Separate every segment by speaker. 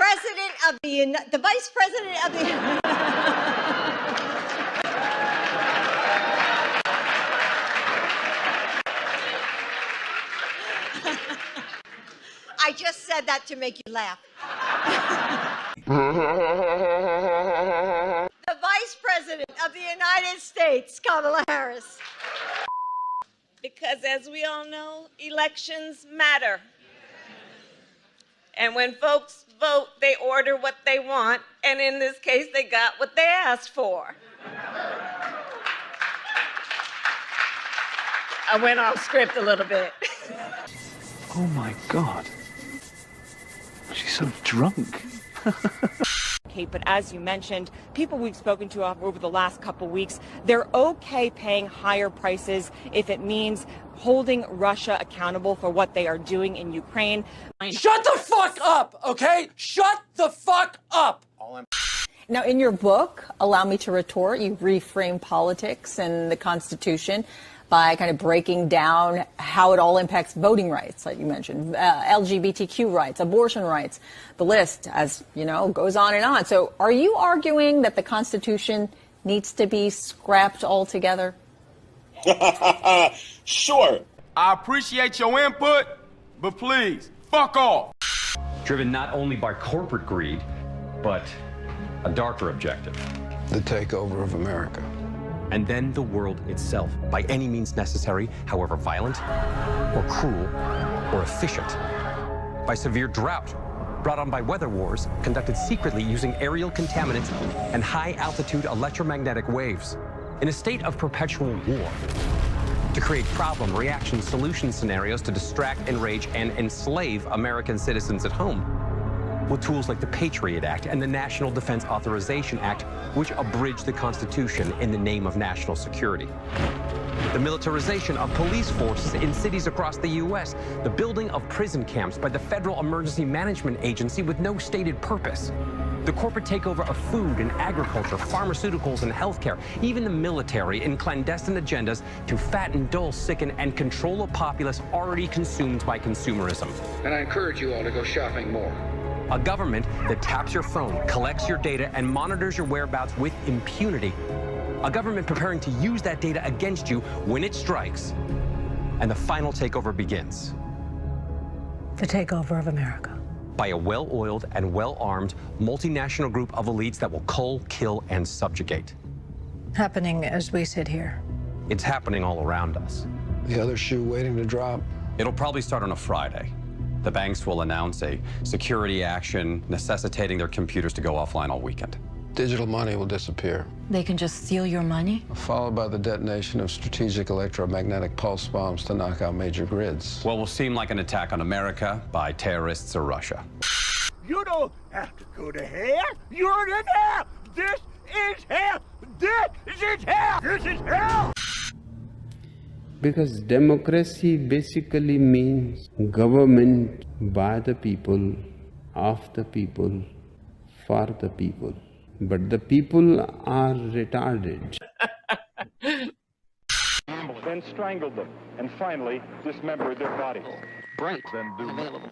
Speaker 1: President of the Vice President of the... I just said that to make you laugh. The Vice President of the United States, Kamala Harris.
Speaker 2: Because as we all know, elections matter. And when folks vote, they order what they want, and in this case, they got what they asked for. I went off script a little bit.
Speaker 3: Oh my God. She's so drunk.
Speaker 4: Kate, but as you mentioned, people we've spoken to over the last couple weeks, they're okay paying higher prices if it means holding Russia accountable for what they are doing in Ukraine.
Speaker 5: Shut the fuck up, okay? Shut the fuck up!
Speaker 6: Now, in your book, Allow Me to Retort, you reframe politics and the Constitution by kind of breaking down how it all impacts voting rights, like you mentioned, LGBTQ rights, abortion rights. The list, as you know, goes on and on. So are you arguing that the Constitution needs to be scrapped altogether?
Speaker 7: Sure. I appreciate your input, but please, fuck off.
Speaker 8: Driven not only by corporate greed, but a darker objective.
Speaker 9: The takeover of America.
Speaker 8: And then the world itself, by any means necessary, however violent, or cruel, or efficient. By severe drought, brought on by weather wars, conducted secretly using aerial contaminants and high-altitude electromagnetic waves. In a state of perpetual war. To create problem, reaction, solution scenarios to distract, enrage, and enslave American citizens at home. With tools like the Patriot Act and the National Defense Authorization Act, which abridge the Constitution in the name of national security. The militarization of police forces in cities across the U.S., the building of prison camps by the Federal Emergency Management Agency with no stated purpose. The corporate takeover of food and agriculture, pharmaceuticals and healthcare, even the military in clandestine agendas to fatten, dull, sicken, and control a populace already consumed by consumerism.
Speaker 10: And I encourage you all to go shopping more.
Speaker 8: A government that taps your phone, collects your data, and monitors your whereabouts with impunity. A government preparing to use that data against you when it strikes. And the final takeover begins.
Speaker 11: The takeover of America.
Speaker 8: By a well-oiled and well-armed multinational group of elites that will cull, kill, and subjugate.
Speaker 11: Happening as we sit here.
Speaker 8: It's happening all around us.
Speaker 9: The other shoe waiting to drop.
Speaker 8: It'll probably start on a Friday. The banks will announce a security action necessitating their computers to go offline all weekend.
Speaker 9: Digital money will disappear.
Speaker 11: They can just steal your money?
Speaker 9: Followed by the detonation of strategic electromagnetic pulse bombs to knock out major grids.
Speaker 8: What will seem like an attack on America by terrorists or Russia.
Speaker 7: You don't have to go to hell. You're in hell. This is hell. This is hell. This is hell.
Speaker 12: Because democracy basically means government by the people, of the people, for the people. But the people are retarded.
Speaker 13: Then strangled them, and finally dismembered their bodies.
Speaker 10: Right.
Speaker 13: Then do
Speaker 10: available.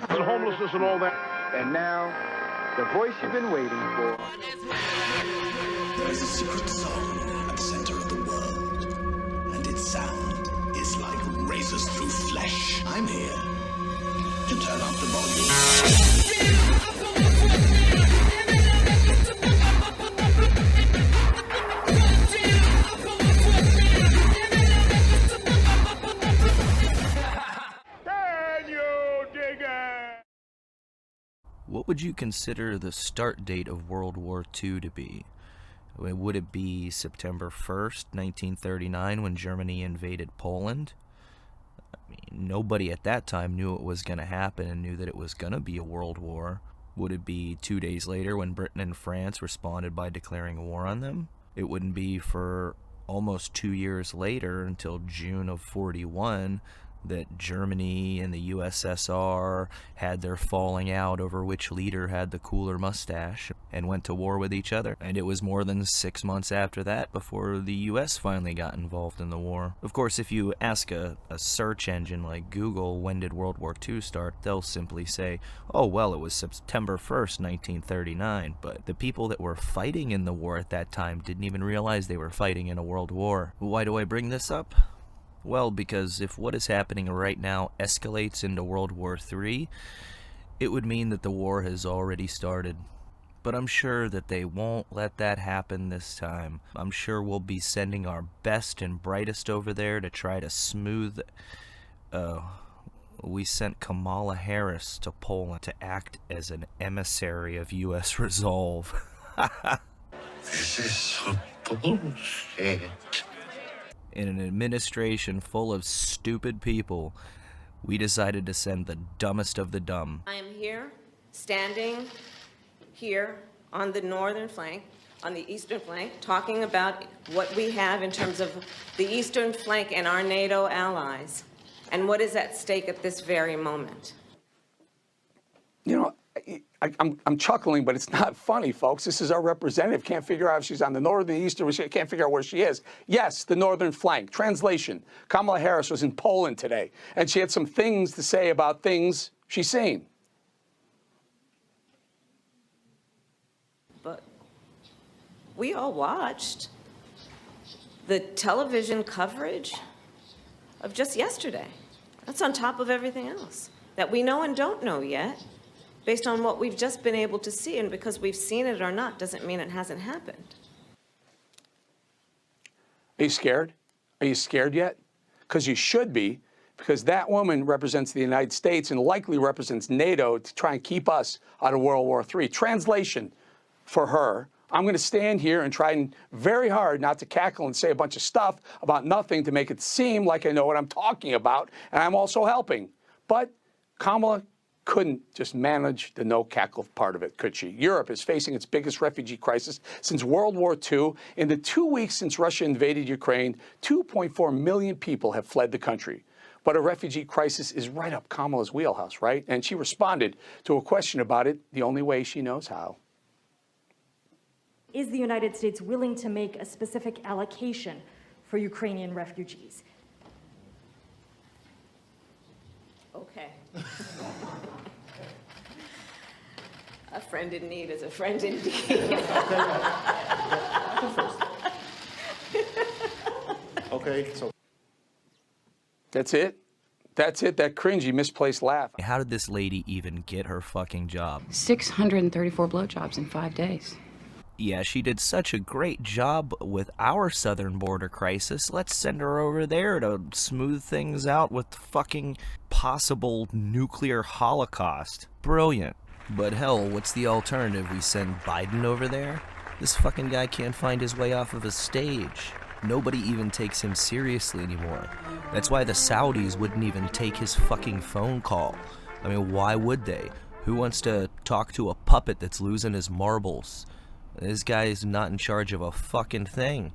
Speaker 13: the homelessness and all that.
Speaker 10: And now, the voice you've been waiting for.
Speaker 14: There is a secret zone at the center of the world, and its sound is like razors through flesh. I'm here to turn up the volume.
Speaker 15: What would you consider the start date of World War II to be? Would it be September 1st, 1939, when Germany invaded Poland? I mean, nobody at that time knew it was going to happen and knew that it was going to be a world war. Would it be 2 days later when Britain and France responded by declaring war on them? It wouldn't be for almost 2 years later, until June of 41, that Germany and the USSR had their falling out over which leader had the cooler mustache and went to war with each other. And it was more than 6 months after that before the US finally got involved in the war. Of course, if you ask a search engine like Google, when did World War II start, they'll simply say, oh, well, it was September 1st, 1939. But the people that were fighting in the war at that time didn't even realize they were fighting in a world war. Why do I bring this up? Well, because if what is happening right now escalates into World War III, it would mean that the war has already started. But I'm sure that they won't let that happen this time. I'm sure we'll be sending our best and brightest over there to try to smooth... we sent Kamala Harris to Poland to act as an emissary of U.S. resolve.
Speaker 14: This is some bullshit.
Speaker 15: In an administration full of stupid people, we decided to send the dumbest of the dumb.
Speaker 2: I am here, standing here on the northern flank, on the eastern flank, talking about what we have in terms of the eastern flank and our NATO allies, and what is at stake at this very moment.
Speaker 16: You know, I'm chuckling, but it's not funny, folks. This is our representative. Can't figure out if she's on the northern, the eastern. She can't figure out where she is. Yes, the northern flank. Translation: Kamala Harris was in Poland today, and she had some things to say about things she's seen.
Speaker 2: But we all watched the television coverage of just yesterday. That's on top of everything else that we know and don't know yet, based on what we've just been able to see. And because we've seen it or not doesn't mean it hasn't happened.
Speaker 16: Are you scared? Are you scared yet? Because you should be, because that woman represents the United States and likely represents NATO to try and keep us out of World War III. Translation for her: I'm going to stand here and try very hard not to cackle and say a bunch of stuff about nothing to make it seem like I know what I'm talking about, and I'm also helping. But Kamala couldn't just manage the no-cackle part of it, could she? Europe is facing its biggest refugee crisis since World War II. In the 2 weeks since Russia invaded Ukraine, 2.4 million people have fled the country. But a refugee crisis is right up Kamala's wheelhouse, right? And she responded to a question about it the only way she knows how.
Speaker 17: Is the United States willing to make a specific allocation for Ukrainian refugees?
Speaker 2: Okay. A friend in need is a friend indeed.
Speaker 16: Okay, so that's it? That's it, that cringy, misplaced laugh.
Speaker 15: How did this lady even get her fucking job?
Speaker 18: 634 blowjobs in 5 days.
Speaker 15: Yeah, she did such a great job with our southern border crisis. Let's send her over there to smooth things out with the fucking possible nuclear holocaust. Brilliant. But hell, what's the alternative? We send Biden over there? This fucking guy can't find his way off of a stage. Nobody even takes him seriously anymore. That's why the Saudis wouldn't even take his fucking phone call. I mean, why would they? Who wants to talk to a puppet that's losing his marbles? This guy is not in charge of a fucking thing.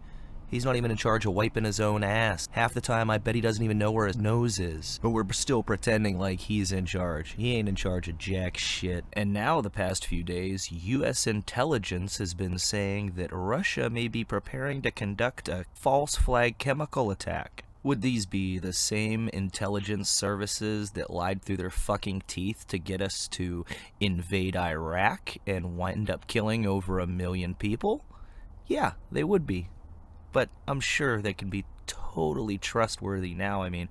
Speaker 15: He's not even in charge of wiping his own ass. Half the time, I bet he doesn't even know where his nose is. But we're still pretending like he's in charge. He ain't in charge of jack shit. And now, the past few days, U.S. intelligence has been saying that Russia may be preparing to conduct a false flag chemical attack. Would these be the same intelligence services that lied through their fucking teeth to get us to invade Iraq and wind up killing over 1 million people? Yeah, they would be. But I'm sure they can be totally trustworthy now. I mean,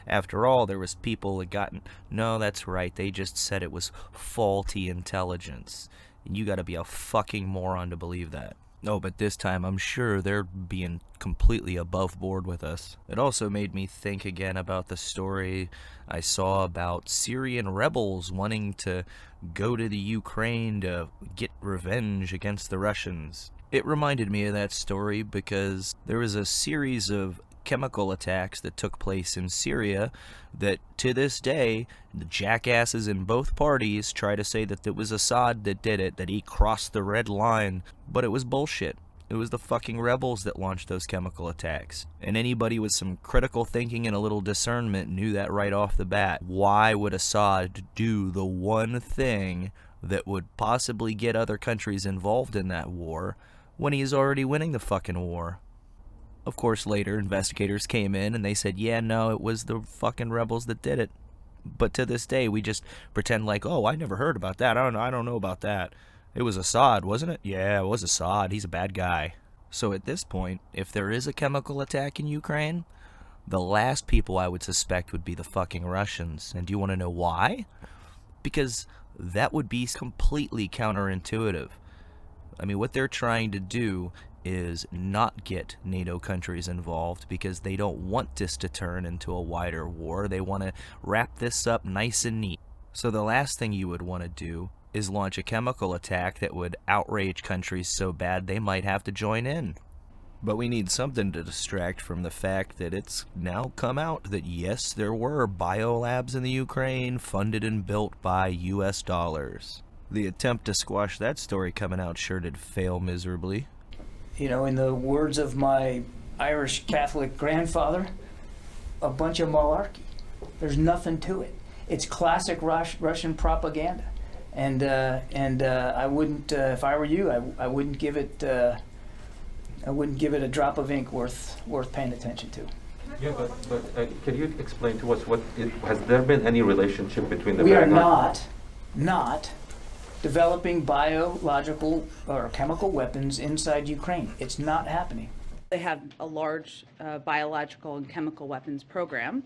Speaker 15: after all, there was people that got... No, that's right, they just said it was faulty intelligence. And you gotta be a fucking moron to believe that. No, but this time I'm sure they're being completely above board with us. It also made me think again about the story I saw about Syrian rebels wanting to go to the Ukraine to get revenge against the Russians. It reminded me of that story because there was a series of chemical attacks that took place in Syria that to this day the jackasses in both parties try to say that it was Assad that did it, that he crossed the red line, but it was bullshit. It was the fucking rebels that launched those chemical attacks. And anybody with some critical thinking and a little discernment knew that right off the bat. Why would Assad do the one thing that would possibly get other countries involved in that war when he is already winning the fucking war? Of course, later investigators came in and they said, yeah, no, it was the fucking rebels that did it. But to this day, we just pretend like, oh, I never heard about that. I don't know about that. It was Assad, wasn't it? Yeah, it was Assad. He's a bad guy. So at this point, if there is a chemical attack in Ukraine, the last people I would suspect would be the fucking Russians. And do you want to know why? Because that would be completely counterintuitive. I mean, what they're trying to do is not get NATO countries involved because they don't want this to turn into a wider war. They want to wrap this up nice and neat. So the last thing you would want to do is launch a chemical attack that would outrage countries so bad they might have to join in. But we need something to distract from the fact that it's now come out that yes, there were biolabs in the Ukraine funded and built by US dollars. The attempt to squash that story coming out sure did fail miserably.
Speaker 19: You know, in the words of my Irish Catholic grandfather, a bunch of malarkey. There's nothing to it. It's classic Russian propaganda. And I wouldn't, if I were you, I wouldn't give it a drop of ink worth paying attention to.
Speaker 20: Yeah, but can you explain to us has there been any relationship between the?
Speaker 19: We are not developing biological or chemical weapons inside Ukraine. It's not happening.
Speaker 18: They have a large biological and chemical weapons program.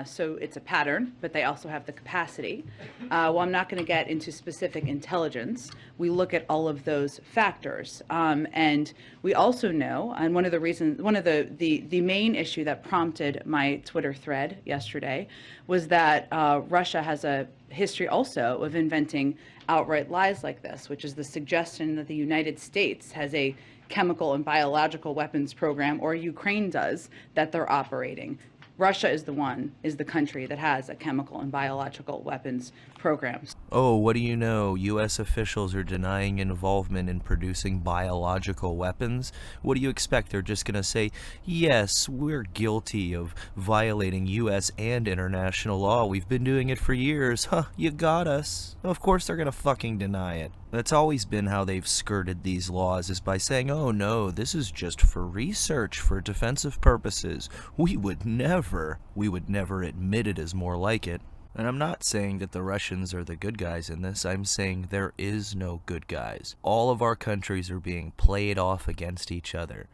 Speaker 18: So it's a pattern, but they also have the capacity. Well, I'm not going to get into specific intelligence. We look at all of those factors. And we also know, and one of the main issue that prompted my Twitter thread yesterday was that Russia has a history also of inventing outright lies like this, which is the suggestion that the United States has a chemical and biological weapons program, or Ukraine does, that they're operating. Russia is the country that has a chemical and biological weapons programs.
Speaker 15: Oh, what do you know? U.S. officials are denying involvement in producing biological weapons? What do you expect? They're just going to say, yes, we're guilty of violating U.S. and international law. We've been doing it for years. Huh, you got us. Of course they're going to fucking deny it. That's always been how they've skirted these laws, is by saying, oh no, this is just for research, for defensive purposes. We would never admit it is more like it. And I'm not saying that the Russians are the good guys in this. I'm saying there is no good guys. All of our countries are being played off against each other.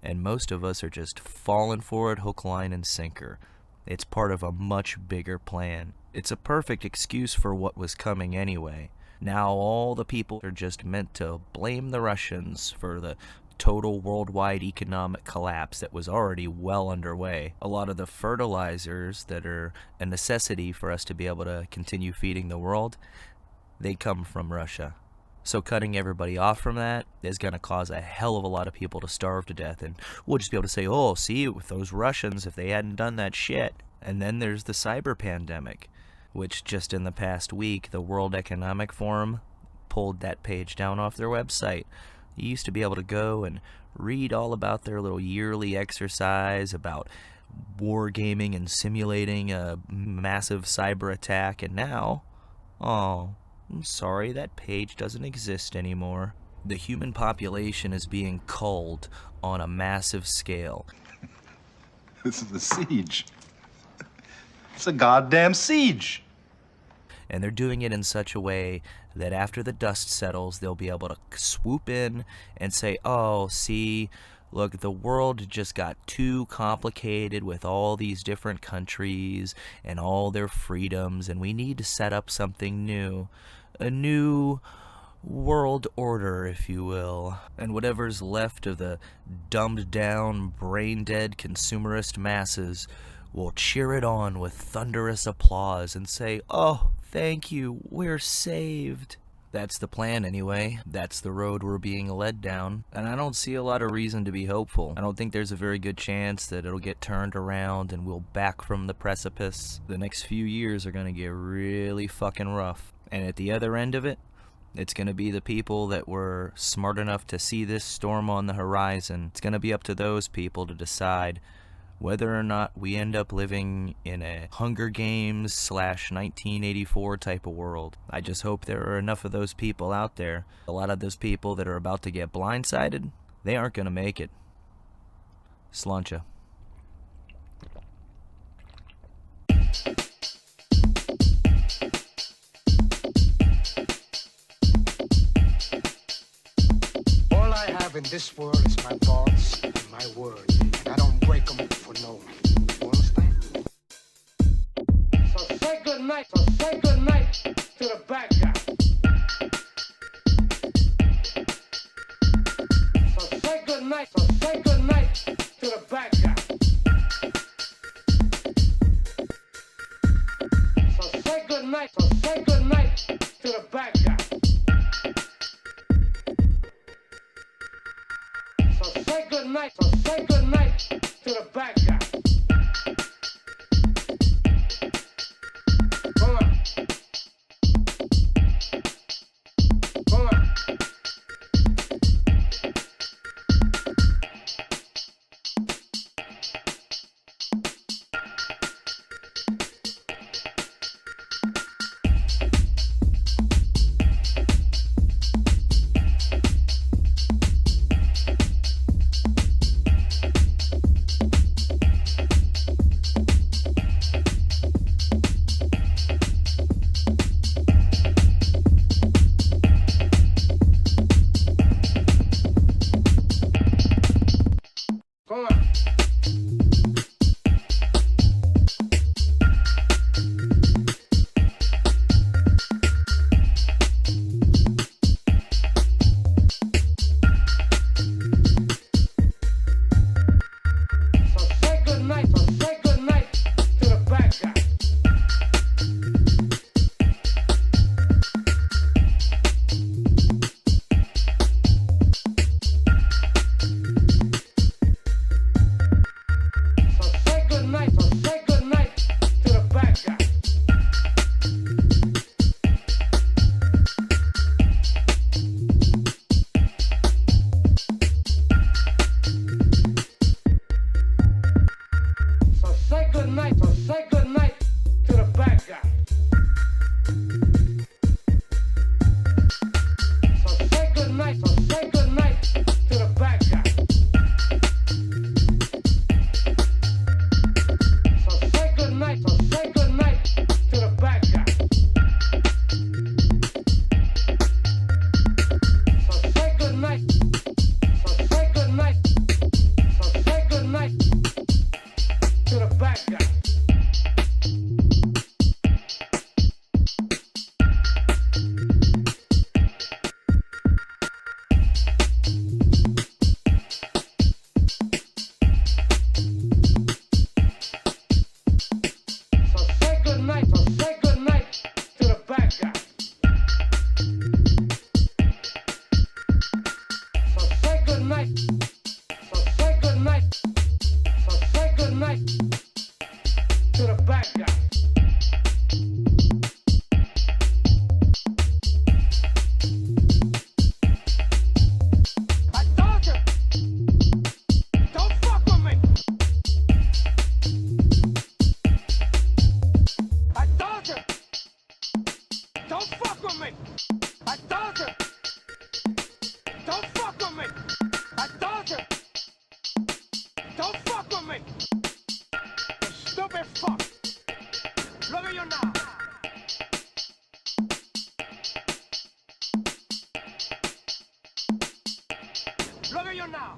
Speaker 15: And most of us are just falling for it hook, line, and sinker. It's part of a much bigger plan. It's a perfect excuse for what was coming anyway. Now all the people are just meant to blame the Russians for the total worldwide economic collapse that was already well underway. A lot of the fertilizers that are a necessity for us to be able to continue feeding the world, they come from Russia. So cutting everybody off from that is going to cause a hell of a lot of people to starve to death. And we'll just be able to say, oh, see, with those Russians, if they hadn't done that shit. And then there's the cyber pandemic, which just in the past week, the World Economic Forum pulled that page down off their website. You used to be able to go and read all about their little yearly exercise about wargaming and simulating a massive cyber attack, and now, oh, I'm sorry, that page doesn't exist anymore. The human population is being culled on a massive scale.
Speaker 21: This is a siege. It's a goddamn siege.
Speaker 15: And they're doing it in such a way that after the dust settles, they'll be able to swoop in and say, oh, see, look, the world just got too complicated with all these different countries and all their freedoms, and we need to set up something new. A new world order, if you will. And whatever's left of the dumbed-down, brain-dead consumerist masses will cheer it on with thunderous applause and say, oh, thank you, we're saved. That's the plan anyway. That's the road we're being led down. And I don't see a lot of reason to be hopeful. I don't think there's a very good chance that it'll get turned around and we'll back from the precipice. The next few years are gonna get really fucking rough. And at the other end of it, It's going to be the people that were smart enough to see this storm on the horizon. It's going to be up to those people to decide whether or not we end up living in a Hunger Games / 1984 type of world. I just hope there are enough of those people out there. A lot of those people that are about to get blindsided, they aren't going to make it. Sláinte.
Speaker 1: All I have in this world is my thoughts and my words, and I don't break them for no one. You understand? So say good night to the bad guy. So say good night to the bad guy. So say good night to the bad guy. So say good night to the bad guy. Come on. Come on. Come on. So say good night to the bad guy. So say good night to the bad guy. So say good night to the bad guy. So say good night to the bad guy. So say good night to the bad guy. So say good night. So say good night. So say good night to the bad guy. So say good night to the bad guy. So say good night. So say good night. So say good night to the bad guy. I told you, don't fuck with me. I told you, don't fuck with me. I told you, don't fuck with me. I told you, don't fuck with me. You stupid fuck. Look at you now. Look at you now.